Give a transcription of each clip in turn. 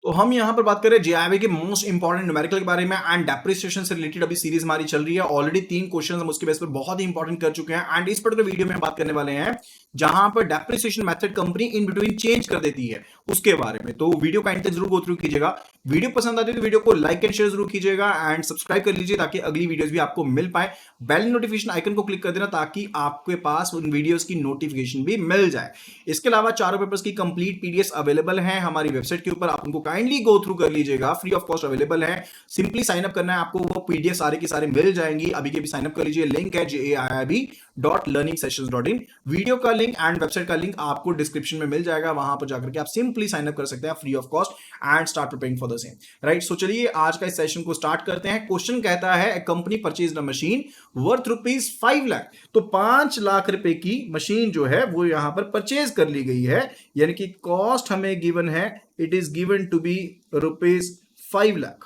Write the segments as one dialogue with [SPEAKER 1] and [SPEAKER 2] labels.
[SPEAKER 1] तो हम यहाँ पर बात करें जेआईबी के मोस्ट इंपॉर्टेंट न्यूमेरिकल के बारे में एंड डेप्रिसिएशन से रिलेटेड अभी सीरीज हमारी चल रही है। ऑलरेडी 3 क्वेश्चन हम उसके बेस पर बहुत ही इंपॉर्टेंट कर चुके हैं एंड इस पर्टिकुलर वीडियो में हम बात करने वाले हैं जहां पर depreciation method company in between change कर देती है उसके बारे में। तो वीडियो का एंड तक जरूर गो थ्रू कीजिएगा। वीडियो पसंद आती है तो वीडियो को लाइक एंड शेयर जरूर कीजिएगा एंड सब्सक्राइब कर लीजिए ताकि अगली वीडियोस भी आपको मिल पाए। बेल नोटिफिकेशन आइकन को क्लिक कर देना ताकि आपके पास उन वीडियोस की नोटिफिकेशन भी मिल जाए। इसके अलावा चारों पेपर्स की कंप्लीट पीडीएफ अवेलेबल है हमारी वेबसाइट के ऊपर, आप उनको काइंडली गो थ्रू कर लीजिएगा। फ्री ऑफ कॉस्ट अवेलेबल है, सिंपली साइन अप करना है आपको, वो पीडीएफ सारे के सारे मिल जाएंगी। अभी के भी साइन अप कर लीजिए। लिंक है jaiib.learningsessions.in। वीडियो का लिंक एंड वेबसाइट का लिंक आपको डिस्क्रिप्शन में मिल जाएगा, वहां पर जाकर के आप सिंपली साइन अप कर सकते हैं free of cost and start preparing for the same. Right, so चलिए आज का इस सेशन को स्टार्ट करते हैं। क्वेश्चन कहता है company purchase a machine worth ₹5 lakh. तो 5 लाख रुपए की मशीन जो है वो यहां पर परचेज कर ली गई है, यानी कि कॉस्ट हमें गिवन है, it is given to be ₹5 lakh.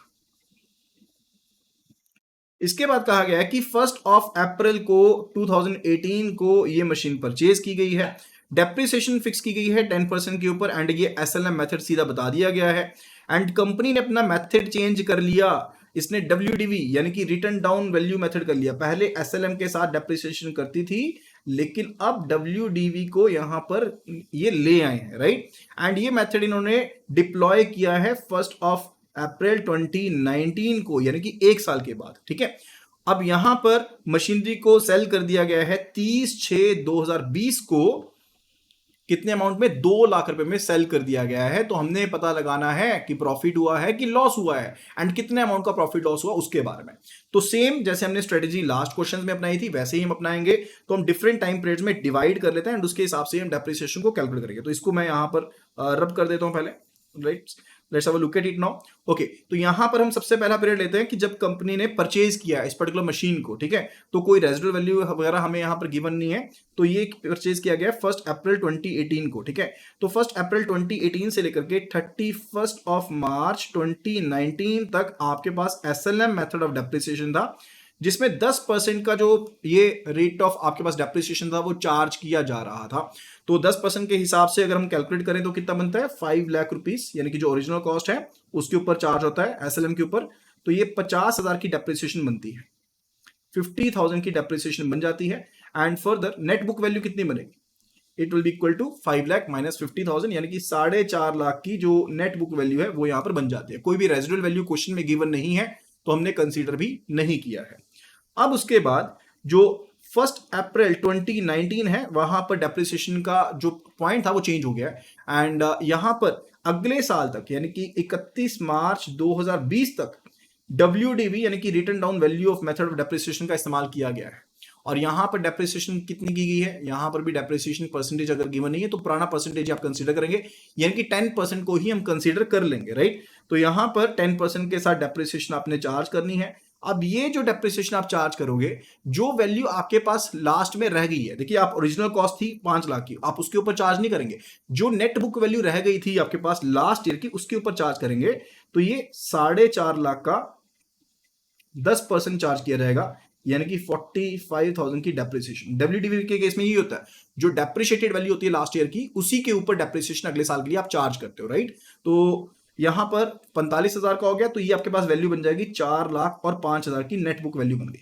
[SPEAKER 1] इसके बाद कहा गया है कि 1 अप्रैल को 2018 को ये मशीन परचेज की गई है। डेप्रिसिएशन फिक्स की गई है 10% के ऊपर एंड ये एसएलएम मेथड सीधा बता दिया गया है एंड कंपनी ने अपना मेथड चेंज कर लिया। इसने WDV यानी कि रिटर्न डाउन वैल्यू मेथड कर लिया। पहले एसएलएम के साथ डेप्रिसिएशन करती थी लेकिन अब WDV को यहां पर ये ले आए हैं। राइट, एंड ये मेथड इन्होंने डिप्लॉय किया है 1 अप्रैल 2019 को, यानी कि 1 साल के बाद। ठीक है, अब यहां पर मशीनरी को सेल कर दिया गया है 30/6/2020 को। कितने अमाउंट में? 2 लाख रुपए में सेल कर दिया गया है। तो हमने पता लगाना है कि प्रॉफिट हुआ है कि लॉस हुआ है एंड कितने अमाउंट का प्रॉफिट लॉस हुआ उसके बारे में। तो सेम जैसे हमने स्ट्रेटेजी लास्ट क्वेश्चन में अपनाई थी वैसे ही हम अपनाएंगे। तो हम डिफरेंट टाइम पीरियड्स में डिवाइड कर लेते हैं एंड उसके हिसाब से हम डेप्रिसिएशन को कैलकुलेट करेंगे। तो इसको मैं यहां पर रब कर देता हूं पहले। Right, let's have a look at it now. Okay, तो यहां पर हम सबसे पहला पीरियड लेते हैं कि जब कंपनी ने परचेज किया इस पर्टिकुलर मशीन को। ठीक है, तो कोई रेजिडुअल वैल्यू वगैरह हमें यहां पर गिवन नहीं है। तो ये परचेज किया गया 1 अप्रैल 2018 को। ठीक है, तो 1 अप्रैल 2018 से लेकर के 31 मार्च 2019 तक आपके पास एसएलएम मेथड ऑफ डेप्रिसिएशन था जिसमें 10% का जो ये रेट ऑफ आपके पास डेप्रिसिएशन था वो चार्ज किया जा रहा था। तो 10% के हिसाब से अगर हम कैलकुलेट करें तो कितना बनता है? 5 लाख रुपीस, यानी कि जो ओरिजिनल कॉस्ट है उसके ऊपर चार्ज होता है एसएलएम के ऊपर। तो ये 50,000 की डेप्रिसिएशन बनती है, 50,000 की डेप्रिसिएशन बन जाती है and further net book value कितनी बनेगी? It will be equal to 5 lakh minus 50,000, यानी कि 4.5 लाख की जो नेट बुक वैल्यू है वो यहां पर बन जाती है। कोई भी रेजिडुअल वैल्यू क्वेश्चन में गिवन नहीं है तो हमने कंसीडर भी नहीं किया है। अब उसके बाद जो 1 अप्रैल 2019 है वहां पर डेप्रिसिएशन का जो पॉइंट था वो चेंज हो गया एंड यहां पर अगले साल तक यानी कि 31 मार्च 2020 तक WDV यानी कि return down value of method of depreciation का इस्तेमाल किया गया है। और यहां पर डेप्रिसिएशन कितनी की गई है? यहां पर भी डेप्रिसिएशन परसेंटेज अगर गिवन नहीं है तो पुराना परसेंटेज आप कंसीडर करेंगे, यानी कि 10% को ही हम कंसीडर कर लेंगे। राइट, तो यहां पर 10% के साथ डेप्रिसिएशन आपने चार्ज करनी है। अब ये जो डेप्रिसिएशन आप चार्ज करोगे, जो वैल्यू आपके पास लास्ट में रह गई है, देखिए आप ओरिजिनल कॉस्ट थी 5 लाख की, आप उसके ऊपर चार्ज नहीं करेंगे। जो नेट बुक वैल्यू रह गई थी आपके पास लास्ट ईयर की उसके ऊपर चार्ज करेंगे। तो ये 4.5 लाख का 10% चार्ज किया जाएगा, यानी कि 45,000 की डेप्रिसिएशन। WDV के केस में ये होता है, जो डेप्रिशिएटेड वैल्यू होती है लास्ट ईयर की उसी के ऊपर डेप्रिसिएशन अगले साल के लिए आप चार्ज करते हो। राइट, तो यहां पर 45,000 का हो गया तो ये आपके पास वैल्यू बन जाएगी 4 लाख और 5,000 की नेट बुक वैल्यू बन गई,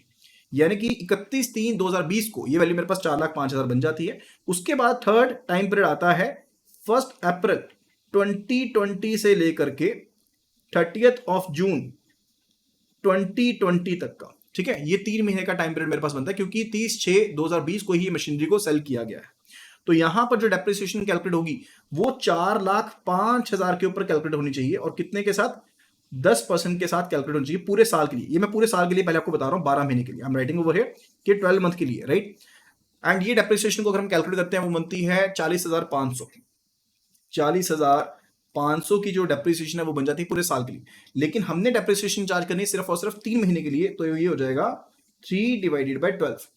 [SPEAKER 1] यानी कि 31/3/2020 को ये वैल्यू मेरे पास 4 लाख 5,000 बन जाती है। उसके बाद थर्ड टाइम पीरियड आता है 1 अप्रैल 2020 से लेकर के 30 जून 2020 तक का। ठीक है, ये 3 महीने का टाइम पीरियड मेरे पास बनता है क्योंकि 30/6/2020 को ही मशीनरी को सेल किया गया है। तो यहां पर जो डेप्रिसिएशन कैलकुलेट होगी वो 4,05,000 के ऊपर कैलकुलेट होनी चाहिए और कितने के साथ? 10% के साथ कैलकुलेट होनी चाहिए पूरे साल के लिए। ये मैं पूरे साल के लिए पहले आपको बता रहा हूं, 12 महीने के लिए। I am writing over here कि 12 मंथ के लिए। राइट, एंड ये डेप्रिसिएशन को अगर हम कैलकुलेट करते हैं वो बनती है 40,500। 40,500 की जो डेप्रिसिएशन है वो बन जाती है पूरे साल के लिए, लेकिन हमने डेप्रिसिएशन चार्ज करनी है सिर्फ और सिर्फ 3 महीने के लिए। तो ये हो जाएगा 3/12।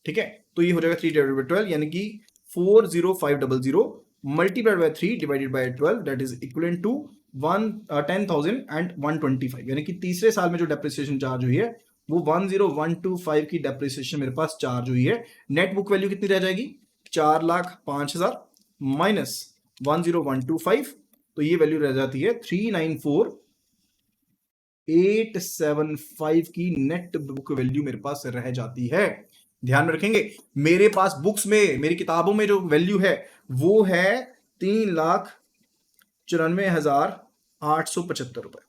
[SPEAKER 1] ठीक है, तो ये हो जाएगा 3/12 यानी कि 40500 multiplied by 3 divided by 12 that is equivalent to 10,125, यानी कि तीसरे साल में जो डेप्रिसिएशन चार्ज हुई है वो 10,125 की डेप्रिसिएशन मेरे पास चार्ज हुई है। नेट बुक वैल्यू कितनी रह जाएगी? 4,05,000 माइनस 10,125 तो ये वैल्यू रह जाती है 394,875 की नेट बुक वैल्यू मेरे पास रह जाती है। ध्यान में रखेंगे, मेरे पास बुक्स में, मेरी किताबों में जो वैल्यू है वो है 3,94,875 रुपए।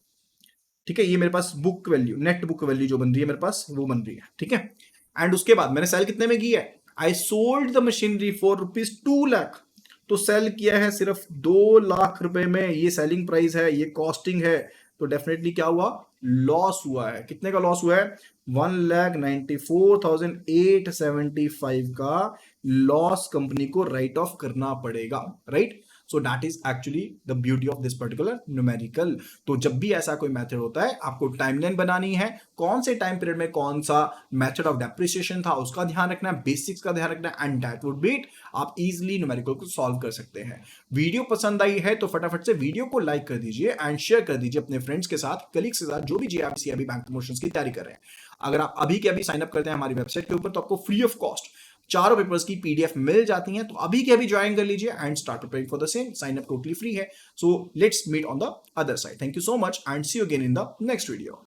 [SPEAKER 1] ठीक है, ये मेरे पास book value, net book value जो बन रही है मेरे पास, वो बन रही है। ठीक है, एंड उसके बाद मैंने सेल कितने में की है? I sold the machinery for ₹2 lakh. तो सेल किया है सिर्फ 2 लाख रुपए में, ये सेलिंग प्राइस है, ये कॉस्टिंग है। तो डेफिनेटली क्या हुआ? लॉस हुआ है। कितने का लॉस हुआ है? 1,94,875 का लॉस कंपनी को राइट ऑफ करना पड़ेगा, right? So that is actually the beauty of this particular numerical. तो जब भी ऐसा कोई मेथड होता है, आपको टाइमलाइन बनानी है, कौन से टाइम पीरियड में कौन सा मेथड ऑफ डेप्रिसिएशन था उसका ध्यान रखना है, बेसिक्स का ध्यान रखना है, and that would be it. आप इजीली न्यूमेरिकल को सॉल्व कर सकते हैं। वीडियो पसंद आई है तो फटाफट से वीडियो को लाइक कर दीजिए एंड शेयर कर दीजिए अपने फ्रेंड्स के साथ, कलीग्स के साथ, जो भी जीआरपीसी अभी बैंक प्रमोशंस की तैयारी कर रहे हैं। अगर आप अभी के अभी साइन अप करते हैं हमारी वेबसाइट के ऊपर, तो आपको फ्री ऑफ कॉस्ट चारों पेपर्स की पीडीएफ मिल जाती हैं। तो अभी के अभी ज्वाइन कर लीजिए and start preparing for the same. Sign up totally free है। So let's meet on the other side. Thank you so much and see you again in the next video.